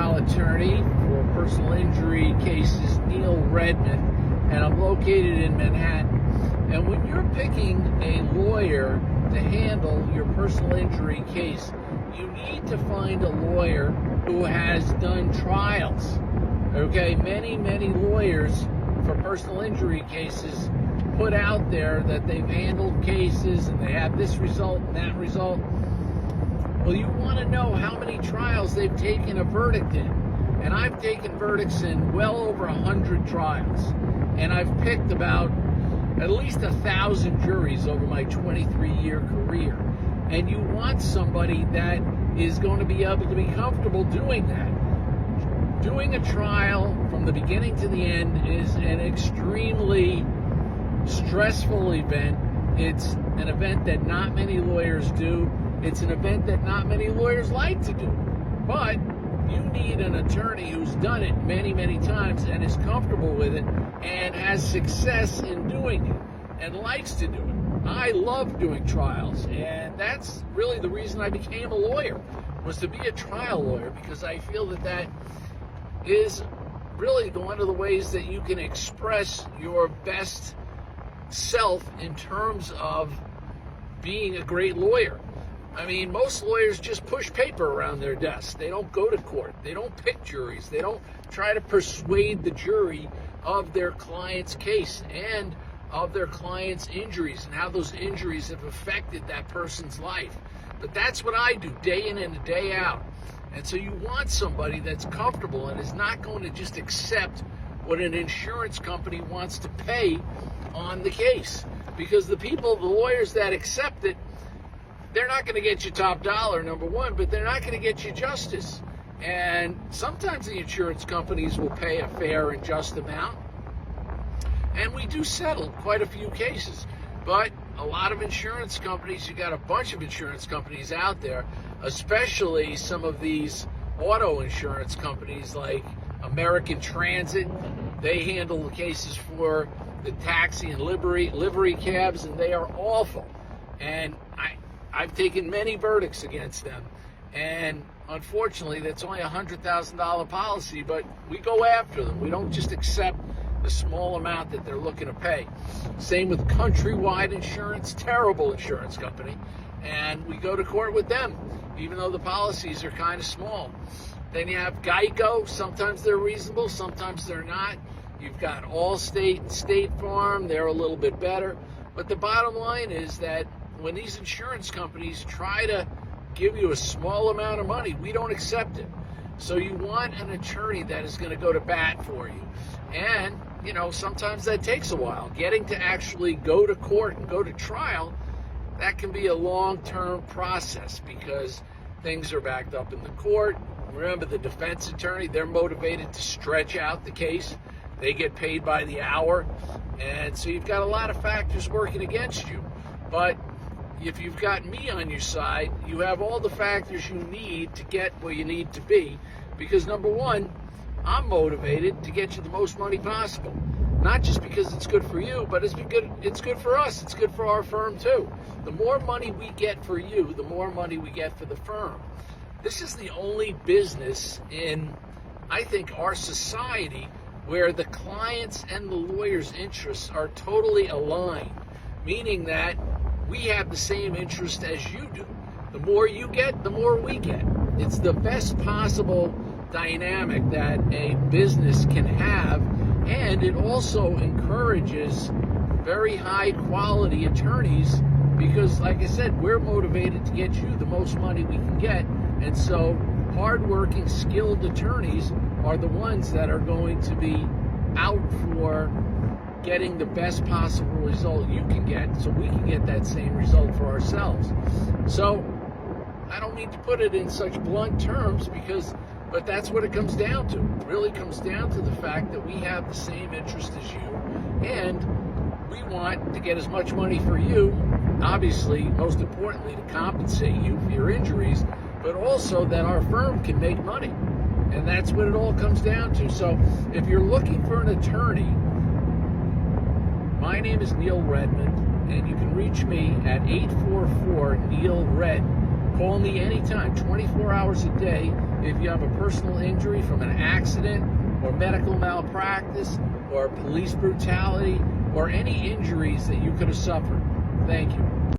trial attorney for personal injury cases, Neil Redmond, and I'm located in Manhattan. And when you're picking a lawyer to handle your personal injury case, you need to find a lawyer who has done trials. Okay, many lawyers for personal injury cases put out there that they've handled cases and they have this result and that result. Well, you want to know how many trials they've taken a verdict in. And I've taken verdicts in well over 100 trials. And I've picked about at least 1,000 juries over my 23-year career. And you want somebody that is going to be able to be comfortable doing that. Doing a trial from the beginning to the end is an extremely stressful event. It's an event that not many lawyers do. It's an event that not many lawyers like to do. But you need an attorney who's done it many times and is comfortable with it and has success in doing it and likes to do it. I love doing trials, and that's really the reason I became a lawyer, was to be a trial lawyer, because I feel that is really one of the ways that you can express your best self in terms of being a great lawyer. I mean, most lawyers just push paper around their desk. They don't go to court. They don't pick juries. They don't try to persuade the jury of their client's case and of their client's injuries and how those injuries have affected that person's life. But that's what I do day in and day out. And so you want somebody that's comfortable and is not going to just accept what an insurance company wants to pay on the case. Because the lawyers that accept it, they're not going to get you top dollar, number one, but they're not going to get you justice. And sometimes the insurance companies will pay a fair and just amount. And we do settle quite a few cases. But a lot of insurance companies, you got a bunch of insurance companies out there, especially some of these auto insurance companies like American Transit. They handle the cases for the taxi and livery cabs, and they are awful. And I've taken many verdicts against them. And unfortunately, that's only a $100,000 policy, but we go after them. We don't just accept the small amount that they're looking to pay. Same with Countrywide Insurance, terrible insurance company. And we go to court with them, even though the policies are kind of small. Then you have Geico. Sometimes they're reasonable, sometimes they're not. You've got Allstate and State Farm. They're a little bit better. But the bottom line is that when these insurance companies try to give you a small amount of money, we don't accept it. So you want an attorney that is going to go to bat for you. And, you know, sometimes that takes a while. Getting to actually go to court and go to trial, that can be a long-term process because things are backed up in the court. Remember, the defense attorney, they're motivated to stretch out the case. They get paid by the hour. And so you've got a lot of factors working against you. But if you've got me on your side, you have all the factors you need to get where you need to be. Because number one, I'm motivated to get you the most money possible. Not just because it's good for you, but it's good for us. It's good for our firm too. The more money we get for you, the more money we get for the firm. This is the only business in, I think, our society where the clients and the lawyers' interests are totally aligned, meaning that we have the same interest as you do. The more you get, the more we get. It's the best possible dynamic that a business can have, and it also encourages very high quality attorneys because, like I said, we're motivated to get you the most money we can get, and so hardworking, skilled attorneys are the ones that are going to be out for getting the best possible result you can get so we can get that same result for ourselves. So I don't mean to put it in such blunt terms but that's what it comes down to. It really comes down to the fact that we have the same interest as you, and we want to get as much money for you, obviously, most importantly, to compensate you for your injuries, but also that our firm can make money. And that's what it all comes down to. So if you're looking for an attorney, my name is Neil Redmond, and you can reach me at 844-NEAL-RED. Call me anytime, 24 hours a day, if you have a personal injury from an accident or medical malpractice or police brutality or any injuries that you could have suffered. Thank you.